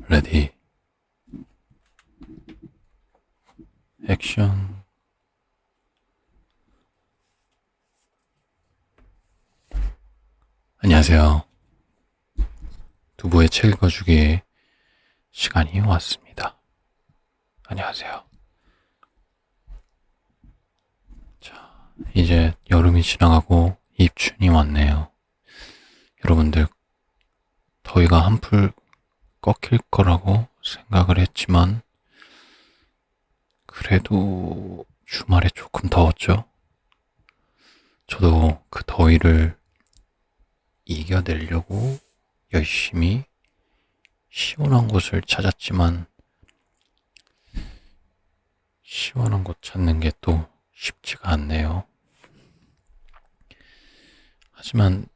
레디, 액션. 안녕하세요. 두부의 책 읽어주기의 시간이 왔습니다. 안녕하세요. 자, 이제 여름이 지나가고 입춘이 왔네요. 여러분들, 더위가 한풀 꺾일 거라고 생각을 했지만, 그래도 주말에 조금 더웠죠? 저도 그 더위를 이겨내려고 열심히 시원한 곳을 찾았지만, 시원한 곳 찾는 게 또 쉽지가 않네요. 하지만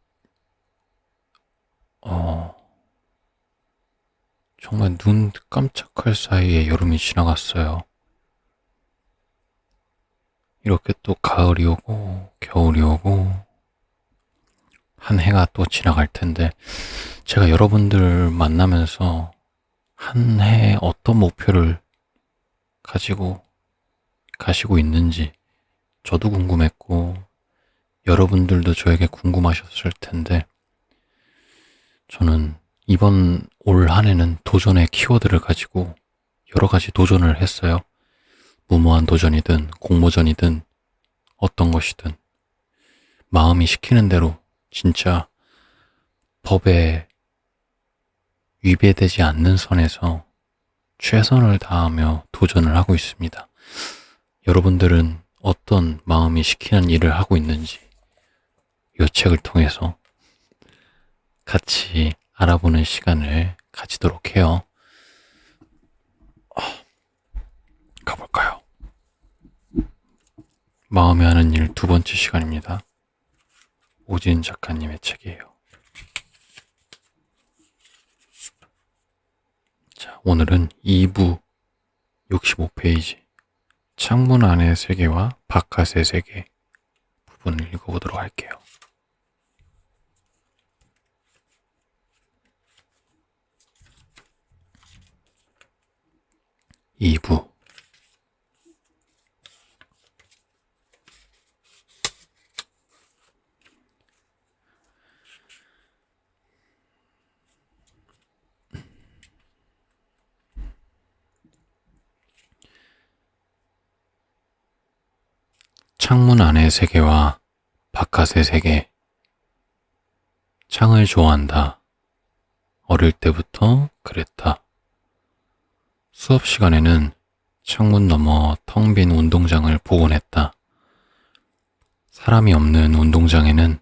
정말 눈 깜짝할 사이에 여름이 지나갔어요. 이렇게 또 가을이 오고 겨울이 오고 한 해가 또 지나갈 텐데, 제가 여러분들 만나면서 한 해에 어떤 목표를 가지고 가시고 있는지 저도 궁금했고, 여러분들도 저에게 궁금하셨을 텐데, 저는 이번 올 한 해는 도전의 키워드를 가지고 여러 가지 도전을 했어요. 무모한 도전이든 공모전이든 어떤 것이든 마음이 시키는 대로 진짜 법에 위배되지 않는 선에서 최선을 다하며 도전을 하고 있습니다. 여러분들은 어떤 마음이 시키는 일을 하고 있는지 이 책을 통해서 같이 알아보는 시간을 가지도록 해요. 가볼까요? 마음에 하는 일 두 번째 시간입니다. 오진 작가님의 책이에요. 자, 오늘은 2부 65페이지 창문 안의 세계와 바깥의 세계 부분을 읽어보도록 할게요. 2부. 창문 안의 세계와 바깥의 세계. 창을 좋아한다. 어릴 때부터 그랬다. 수업 시간에는 창문 너머 텅 빈 운동장을 보곤 했다. 사람이 없는 운동장에는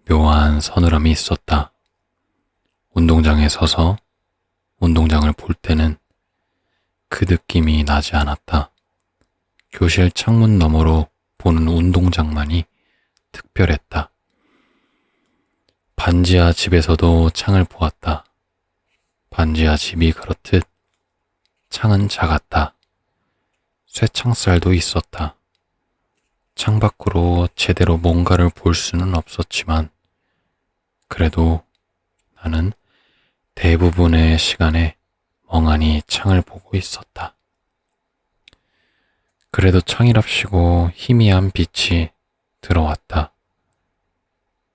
묘한 서늘함이 있었다. 운동장에 서서 운동장을 볼 때는 그 느낌이 나지 않았다. 교실 창문 너머로 보는 운동장만이 특별했다. 반지하 집에서도 창을 보았다. 반지하 집이 그렇듯 창은 작았다. 쇠창살도 있었다. 창밖으로 제대로 뭔가를 볼 수는 없었지만, 그래도 나는 대부분의 시간에 멍하니 창을 보고 있었다. 그래도 창이랍시고 희미한 빛이 들어왔다.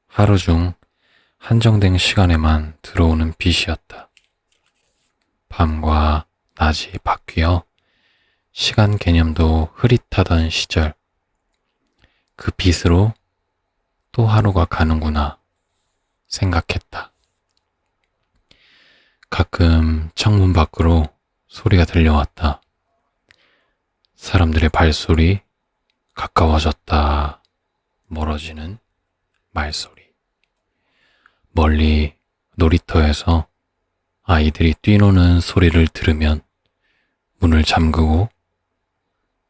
하루 중 한정된 시간에만 들어오는 빛이었다. 밤과 낮이 바뀌어 시간 개념도 흐릿하던 시절, 그 빛으로 또 하루가 가는구나 생각했다. 가끔 창문 밖으로 소리가 들려왔다. 사람들의 발소리, 가까워졌다 멀어지는 말소리. 멀리 놀이터에서 아이들이 뛰노는 소리를 들으면 문을 잠그고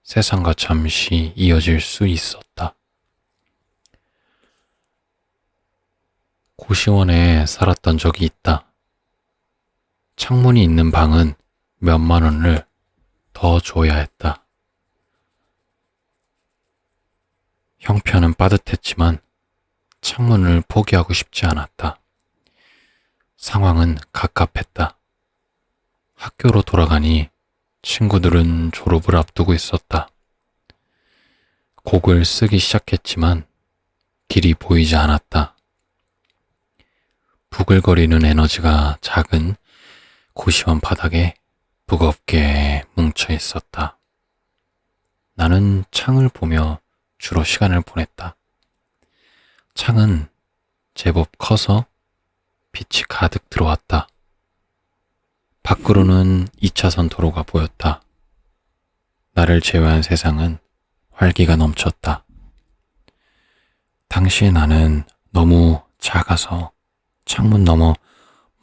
세상과 잠시 이어질 수 있었다. 고시원에 살았던 적이 있다. 창문이 있는 방은 몇만 원을 더 줘야 했다. 형편은 빠듯했지만 창문을 포기하고 싶지 않았다. 상황은 갑갑했다. 학교로 돌아가니 친구들은 졸업을 앞두고 있었다. 곡을 쓰기 시작했지만 길이 보이지 않았다. 부글거리는 에너지가 작은 고시원 바닥에 무겁게 뭉쳐 있었다. 나는 창을 보며 주로 시간을 보냈다. 창은 제법 커서 빛이 가득 들어왔다. 밖으로는 2차선 도로가 보였다. 나를 제외한 세상은 활기가 넘쳤다. 당시 나는 너무 작아서 창문 너머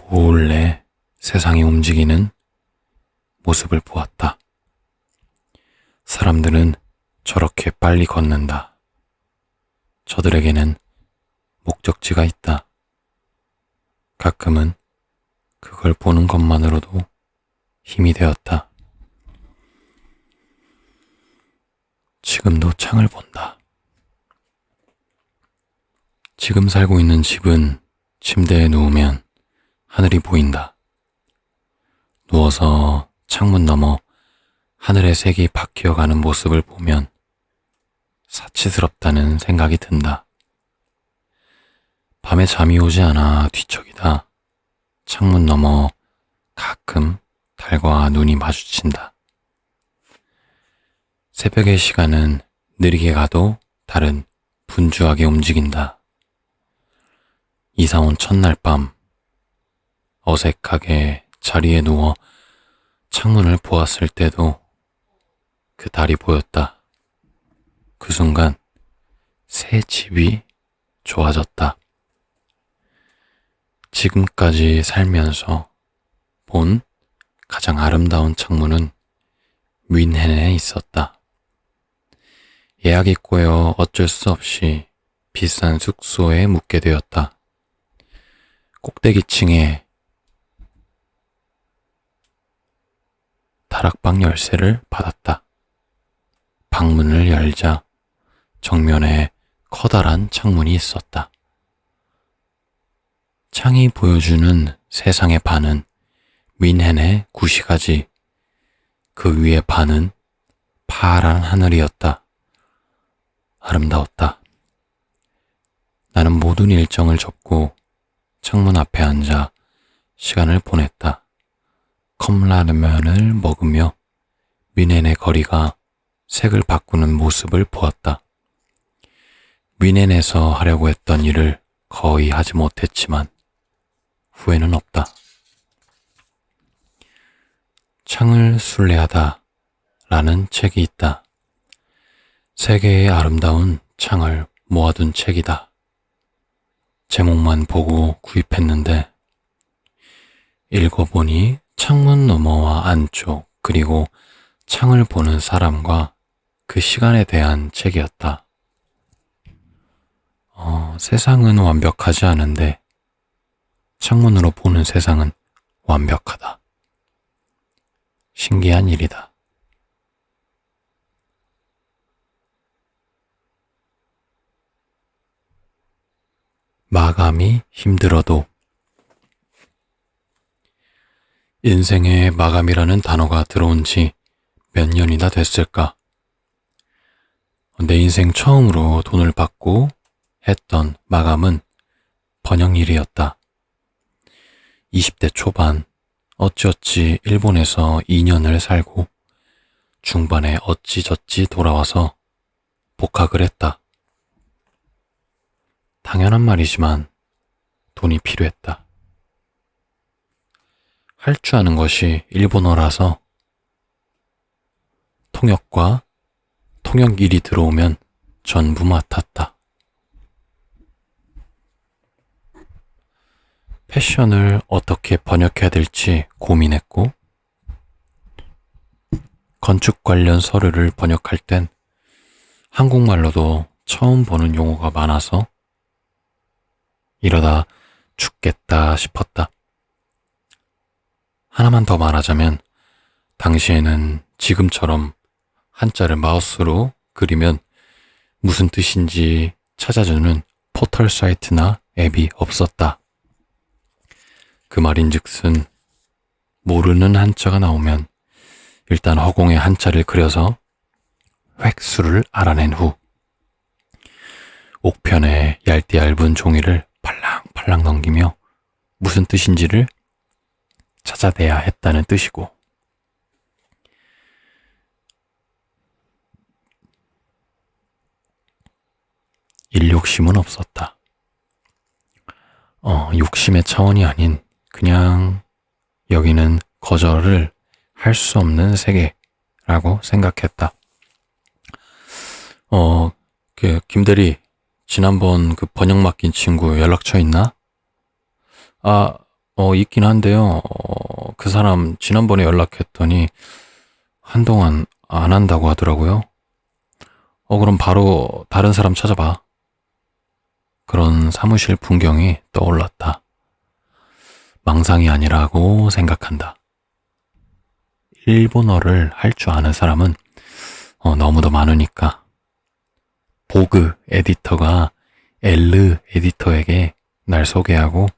몰래 세상이 움직이는 모습을 보았다. 사람들은 저렇게 빨리 걷는다. 저들에게는 목적지가 있다. 가끔은 그걸 보는 것만으로도 힘이 되었다. 지금도 창을 본다. 지금 살고 있는 집은 침대에 누우면 하늘이 보인다. 누워서 창문 너머 하늘의 색이 바뀌어가는 모습을 보면 사치스럽다는 생각이 든다. 밤에 잠이 오지 않아 뒤척이다 창문 너머 가끔 달과 눈이 마주친다. 새벽의 시간은 느리게 가도 달은 분주하게 움직인다. 이사 온 첫날 밤 어색하게 자리에 누워 창문을 보았을 때도 그 달이 보였다. 그 순간 새 집이 좋아졌다. 지금까지 살면서 본 가장 아름다운 창문은 뮌헨에 있었다. 예약이 꼬여 어쩔 수 없이 비싼 숙소에 묵게 되었다. 꼭대기층에 다락방 열쇠를 받았다. 방문을 열자 정면에 커다란 창문이 있었다. 창이 보여주는 세상의 반은 뮌헨의 구시가지, 그 위의 반은 파란 하늘이었다. 아름다웠다. 나는 모든 일정을 접고 창문 앞에 앉아 시간을 보냈다. 컵라면을 먹으며 뮌헨의 거리가 색을 바꾸는 모습을 보았다. 뮌헨에서 하려고 했던 일을 거의 하지 못했지만 후회는 없다. 창을 순례하다 라는 책이 있다. 세계의 아름다운 창을 모아둔 책이다. 제목만 보고 구입했는데 읽어보니 창문 너머와 안쪽 그리고 창을 보는 사람과 그 시간에 대한 책이었다. 세상은 완벽하지 않은데 창문으로 보는 세상은 완벽하다. 신기한 일이다. 마감이 힘들어도. 인생에 마감이라는 단어가 들어온 지 몇 년이나 됐을까? 내 인생 처음으로 돈을 받고 했던 마감은 번역일이었다. 20대 초반 어찌어찌 일본에서 2년을 살고 중반에 어찌저찌 돌아와서 복학을 했다. 당연한 말이지만 돈이 필요했다. 할 줄 아는 것이 일본어라서 통역과 통역일이 들어오면 전부 맡았다. 패션을 어떻게 번역해야 될지 고민했고 건축 관련 서류를 번역할 땐 한국말로도 처음 보는 용어가 많아서 이러다 죽겠다 싶었다. 하나만 더 말하자면 당시에는 지금처럼 한자를 마우스로 그리면 무슨 뜻인지 찾아주는 포털 사이트나 앱이 없었다. 그 말인즉슨 모르는 한자가 나오면 일단 허공에 한자를 그려서 획수를 알아낸 후 옥편에 얇디 얇은 종이를 팔랑팔랑 넘기며 무슨 뜻인지를 찾아내야 했다는 뜻이고, 일욕심은 없었다. 욕심의 차원이 아닌 그냥 여기는 거절을 할 수 없는 세계라고 생각했다. 김대리, 지난번 그 번역 맡긴 친구 연락처 있나? 있긴 한데요. 그 사람 지난번에 연락했더니 한동안 안 한다고 하더라고요. 그럼 바로 다른 사람 찾아봐. 그런 사무실 풍경이 떠올랐다. 망상이 아니라고 생각한다. 일본어를 할 줄 아는 사람은 너무도 많으니까. 보그 에디터가 엘르 에디터에게 날 소개하고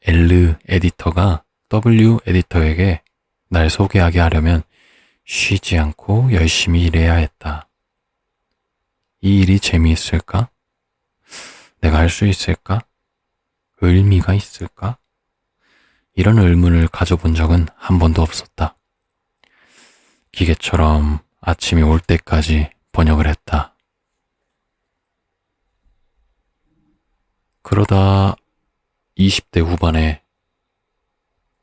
엘르 에디터가 W 에디터에게 날 소개하게 하려면 쉬지 않고 열심히 일해야 했다. 이 일이 재미있을까? 내가 할 수 있을까? 의미가 있을까? 이런 의문을 가져본 적은 한 번도 없었다. 기계처럼 아침이 올 때까지 번역을 했다. 그러다 20대 후반에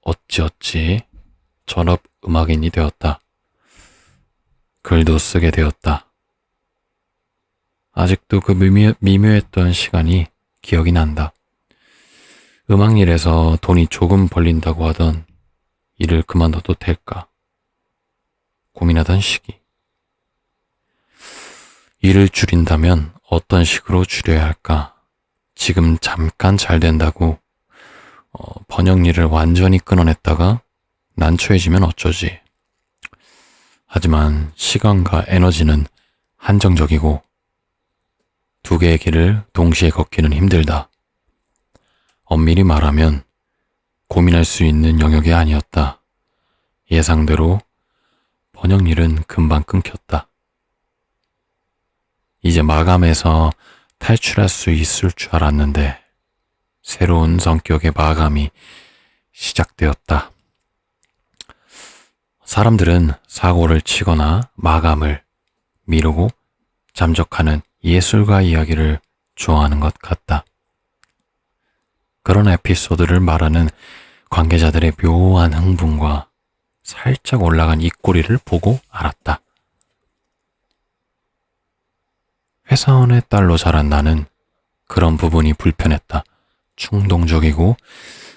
어찌어찌 전업 음악인이 되었다. 글도 쓰게 되었다. 아직도 그 미묘했던 시간이 기억이 난다. 음악일에서 돈이 조금 벌린다고 하던 일을 그만둬도 될까 고민하던 시기. 일을 줄인다면 어떤 식으로 줄여야 할까? 지금 잠깐 잘 된다고 번역 일을 완전히 끊어냈다가 난처해지면 어쩌지? 하지만 시간과 에너지는 한정적이고 두 개의 길을 동시에 걷기는 힘들다. 엄밀히 말하면 고민할 수 있는 영역이 아니었다. 예상대로 번역 일은 금방 끊겼다. 이제 마감해서 탈출할 수 있을 줄 알았는데 새로운 성격의 마감이 시작되었다. 사람들은 사고를 치거나 마감을 미루고 잠적하는 예술가 이야기를 좋아하는 것 같다. 그런 에피소드를 말하는 관계자들의 묘한 흥분과 살짝 올라간 입꼬리를 보고 알았다. 회사원의 딸로 자란 나는 그런 부분이 불편했다. 충동적이고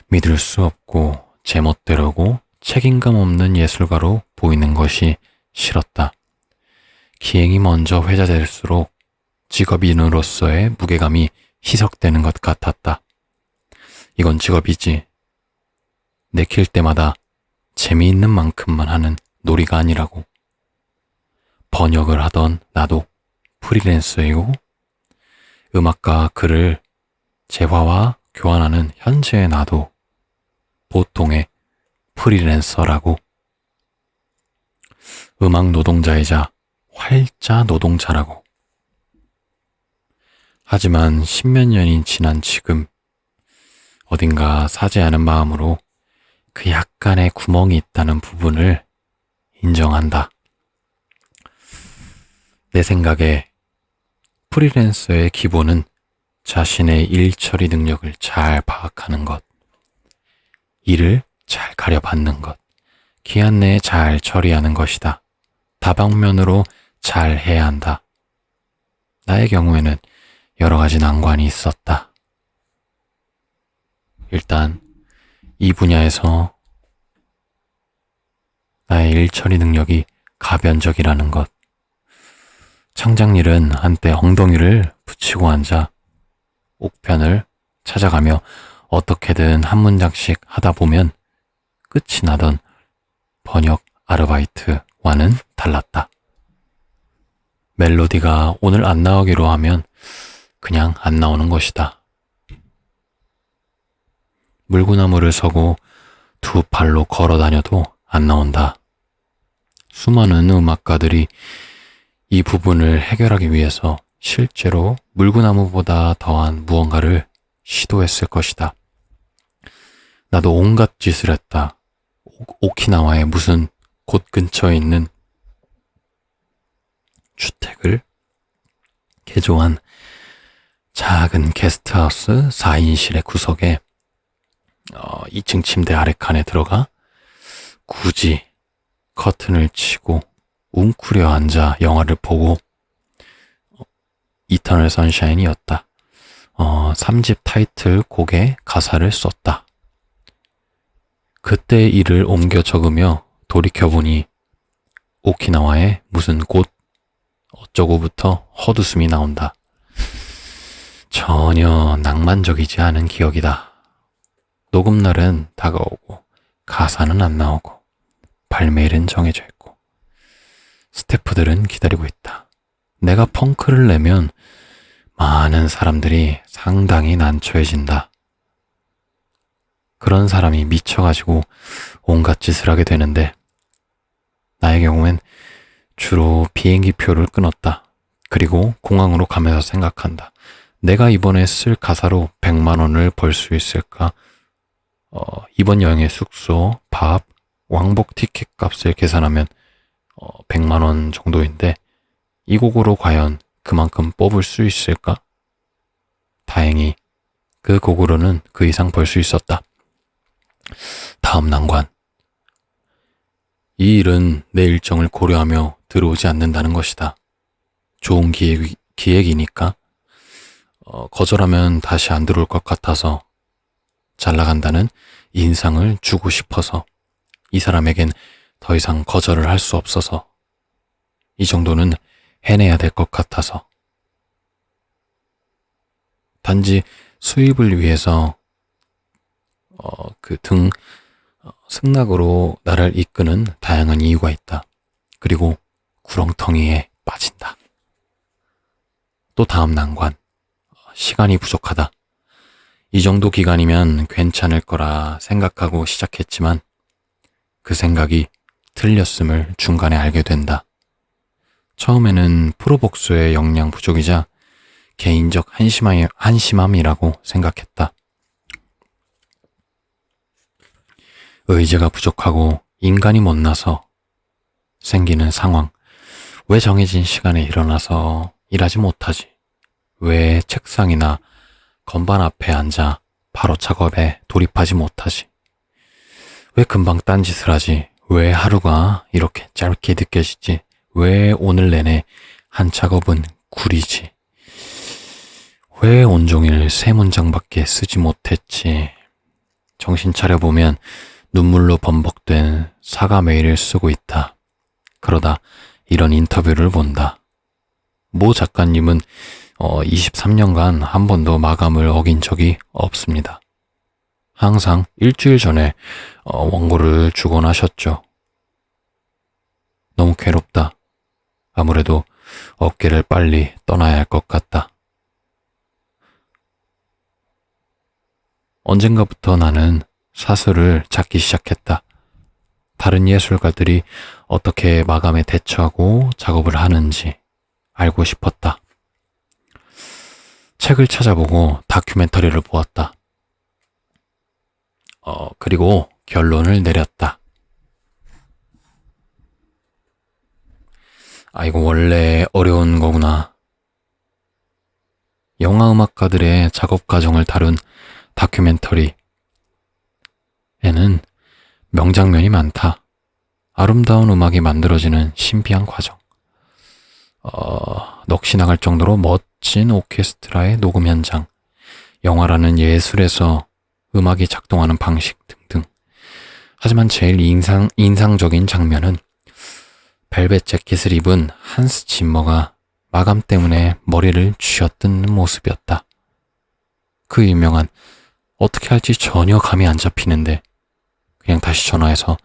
믿을 수 없고 제멋대로고 책임감 없는 예술가로 보이는 것이 싫었다. 기행이 먼저 회자될수록 직업인으로서의 무게감이 희석되는 것 같았다. 이건 직업이지. 내킬 때마다 재미있는 만큼만 하는 놀이가 아니라고. 번역을 하던 나도 프리랜서이고 음악과 글을 재화와 교환하는 현재의 나도 보통의 프리랜서라고. 음악 노동자이자 활자 노동자라고. 하지만 십몇 년이 지난 지금 어딘가 사죄하는 마음으로 그 약간의 구멍이 있다는 부분을 인정한다. 내 생각에 프리랜서의 기본은 자신의 일 처리 능력을 잘 파악하는 것, 일을 잘 가려받는 것, 기한 내에 잘 처리하는 것이다. 다방면으로 잘 해야 한다. 나의 경우에는 여러 가지 난관이 있었다. 일단 이 분야에서 나의 일 처리 능력이 가변적이라는 것. 창작일은 한때 엉덩이를 붙이고 앉아 옥편을 찾아가며 어떻게든 한 문장씩 하다 보면 끝이 나던 번역 아르바이트와는 달랐다. 멜로디가 오늘 안 나오기로 하면 그냥 안 나오는 것이다. 물구나무를 서고 두 발로 걸어 다녀도 안 나온다. 수많은 음악가들이 이 부분을 해결하기 위해서 실제로 물구나무보다 더한 무언가를 시도했을 것이다. 나도 온갖 짓을 했다. 오키나와의 무슨 곳 근처에 있는 주택을 개조한 작은 게스트하우스 4인실의 구석에 2층 침대 아래칸에 들어가 굳이 커튼을 치고 웅크려 앉아 영화를 보고 이터널 선샤인이었다. 3집 타이틀 곡의 가사를 썼다. 그때 일을 옮겨 적으며 돌이켜보니 오키나와의 무슨 곳 어쩌고부터 헛웃음이 나온다. 전혀 낭만적이지 않은 기억이다. 녹음날은 다가오고 가사는 안 나오고 발매일은 정해져 있고 스태프들은 기다리고 있다. 내가 펑크를 내면 많은 사람들이 상당히 난처해진다. 그런 사람이 미쳐가지고 온갖 짓을 하게 되는데 나의 경우엔 주로 비행기표를 끊었다. 그리고 공항으로 가면서 생각한다. 내가 이번에 쓸 가사로 100만 원을 벌 수 있을까? 이번 여행의 숙소, 밥, 왕복 티켓 값을 계산하면 100만 원 정도인데 이 곡으로 과연 그만큼 뽑을 수 있을까? 다행히 그 곡으로는 그 이상 벌 수 있었다. 다음 난관. 이 일은 내 일정을 고려하며 들어오지 않는다는 것이다. 좋은 기획이니까 거절하면 다시 안 들어올 것 같아서 잘 나간다는 인상을 주고 싶어서 이 사람에겐 더 이상 거절을 할 수 없어서 이 정도는 해내야 될 것 같아서 단지 수입을 위해서 승낙으로 나를 이끄는 다양한 이유가 있다. 그리고 구렁텅이에 빠진다. 또 다음 난관. 시간이 부족하다. 이 정도 기간이면 괜찮을 거라 생각하고 시작했지만 그 생각이 틀렸음을 중간에 알게 된다. 처음에는 프로복수의 역량 부족이자 개인적 한심함이라고 생각했다. 의지가 부족하고 인간이 못나서 생기는 상황. 왜 정해진 시간에 일어나서 일하지 못하지? 왜 책상이나 건반 앞에 앉아 바로 작업에 돌입하지 못하지? 왜 금방 딴짓을 하지? 왜 하루가 이렇게 짧게 느껴지지? 왜 오늘 내내 한 작업은 구리지? 왜 온종일 세 문장밖에 쓰지 못했지? 정신 차려보면 눈물로 범벅된 사과 메일을 쓰고 있다. 그러다 이런 인터뷰를 본다. 모 작가님은 23년간 한 번도 마감을 어긴 적이 없습니다. 항상 일주일 전에 원고를 주곤 하셨죠. 너무 괴롭다. 아무래도 업계를 빨리 떠나야 할 것 같다. 언젠가부터 나는 사슬을 찾기 시작했다. 다른 예술가들이 어떻게 마감에 대처하고 작업을 하는지 알고 싶었다. 책을 찾아보고 다큐멘터리를 보았다. 그리고 결론을 내렸다. 이거 원래 어려운 거구나. 영화 음악가들의 작업 과정을 다룬 다큐멘터리에는 명장면이 많다. 아름다운 음악이 만들어지는 신비한 과정. 넋이 나갈 정도로 멋진 오케스트라의 녹음 현장. 영화라는 예술에서 음악이 작동하는 방식 등등. 하지만 제일 인상적인 장면은 벨벳 재킷을 입은 한스 짐머가 마감 때문에 머리를 쥐어뜯는 모습이었다. 그 유명한 어떻게 할지 전혀 감이 안 잡히는데 그냥 다시 전화해서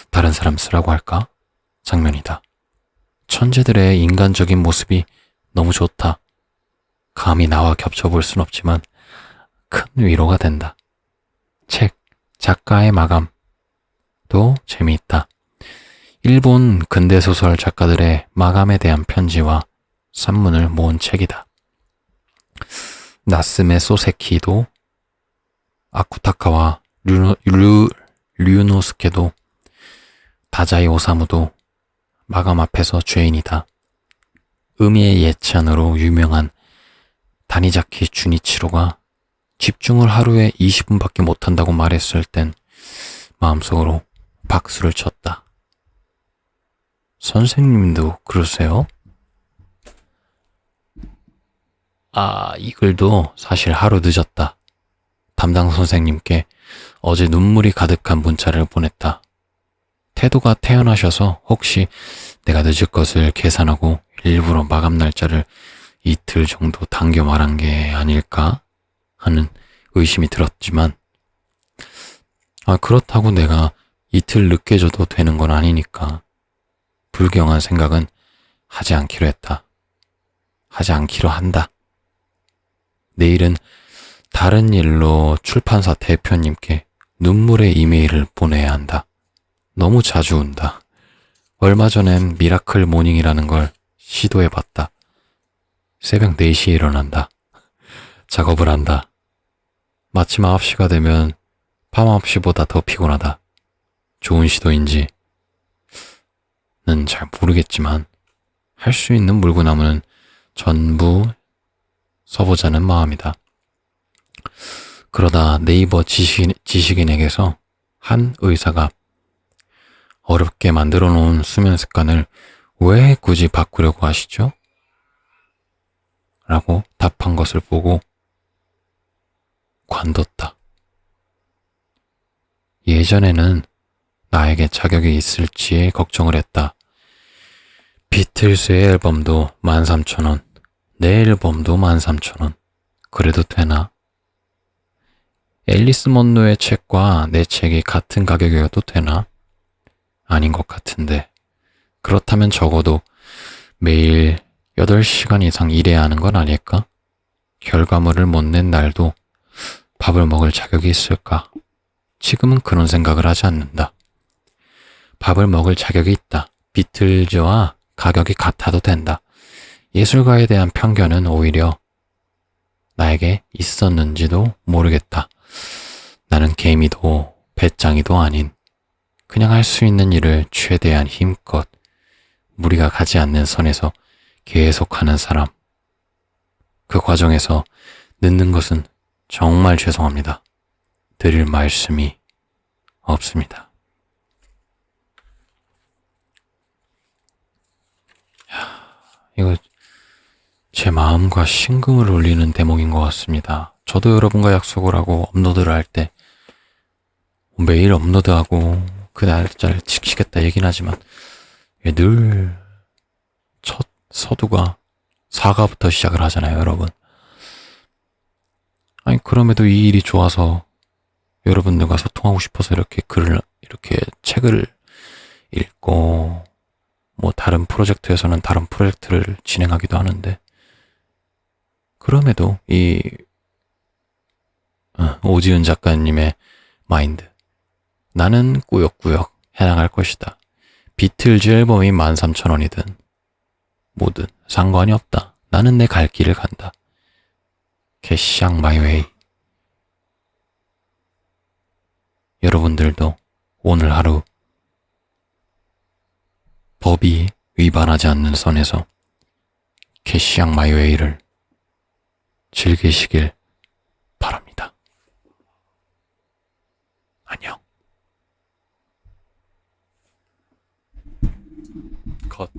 다른 사람 쓰라고 할까? 장면이다. 천재들의 인간적인 모습이 너무 좋다. 감히 나와 겹쳐볼 순 없지만 큰 위로가 된다. 책, 작가의 마감, 재미있다. 일본 근대소설 작가들의 마감에 대한 편지와 산문을 모은 책이다. 나스메 소세키도 아쿠타카와 류노스케도 다자이 오사무도 마감 앞에서 죄인이다. 음이의 예찬으로 유명한 다니자키 주니치로가 집중을 하루에 20분밖에 못한다고 말했을 땐 마음속으로 박수를 쳤다. 선생님도 그러세요? 이 글도 사실 하루 늦었다. 담당 선생님께 어제 눈물이 가득한 문자를 보냈다. 태도가 태연하셔서 혹시 내가 늦을 것을 계산하고 일부러 마감 날짜를 이틀 정도 당겨 말한 게 아닐까 하는 의심이 들었지만, 그렇다고 내가 이틀 늦게 줘도 되는 건 아니니까 불경한 생각은 하지 않기로 했다. 하지 않기로 한다. 내일은 다른 일로 출판사 대표님께 눈물의 이메일을 보내야 한다. 너무 자주 운다. 얼마 전엔 미라클 모닝이라는 걸 시도해봤다. 새벽 4시에 일어난다. 작업을 한다. 마침 9시가 되면 밤 9시보다 더 피곤하다. 좋은 시도인지는 잘 모르겠지만 할 수 있는 물구나무는 전부 써보자는 마음이다. 그러다 네이버 지식인에게서 한 의사가 어렵게 만들어 놓은 수면 습관을 왜 굳이 바꾸려고 하시죠? 라고 답한 것을 보고 관뒀다. 예전에는 나에게 자격이 있을지 걱정을 했다. 비틀스의 앨범도 13,000원, 내 앨범도 13,000원. 그래도 되나? 앨리스 먼로의 책과 내 책이 같은 가격이어도 되나? 아닌 것 같은데. 그렇다면 적어도 매일 8시간 이상 일해야 하는 건 아닐까? 결과물을 못 낸 날도 밥을 먹을 자격이 있을까? 지금은 그런 생각을 하지 않는다. 밥을 먹을 자격이 있다. 비틀즈와 가격이 같아도 된다. 예술가에 대한 편견은 오히려 나에게 있었는지도 모르겠다. 나는 개미도 배짱이도 아닌 그냥 할 수 있는 일을 최대한 힘껏 무리가 가지 않는 선에서 계속하는 사람. 그 과정에서 늦는 것은 정말 죄송합니다. 드릴 말씀이 없습니다. 이거 제 마음과 심금을 울리는 대목인 것 같습니다. 저도 여러분과 약속을 하고 업로드를 할 때 매일 업로드하고 그 날짜를 지키겠다 얘기는 하지만 늘 첫 서두가 사과부터 시작을 하잖아요, 여러분. 그럼에도 이 일이 좋아서 여러분들과 소통하고 싶어서 이렇게 책을 읽고 뭐 다른 프로젝트에서는 다른 프로젝트를 진행하기도 하는데, 그럼에도 이 오지은 작가님의 마인드, 나는 꾸역꾸역 해나갈 것이다. 비틀즈 앨범이 13,000원이든 뭐든 상관이 없다. 나는 내 갈 길을 간다. 캐시앙 마이웨이. 여러분들도 오늘 하루 법이 위반하지 않는 선에서 캐시앙 마이웨이를 즐기시길 바랍니다. 안녕. 컷.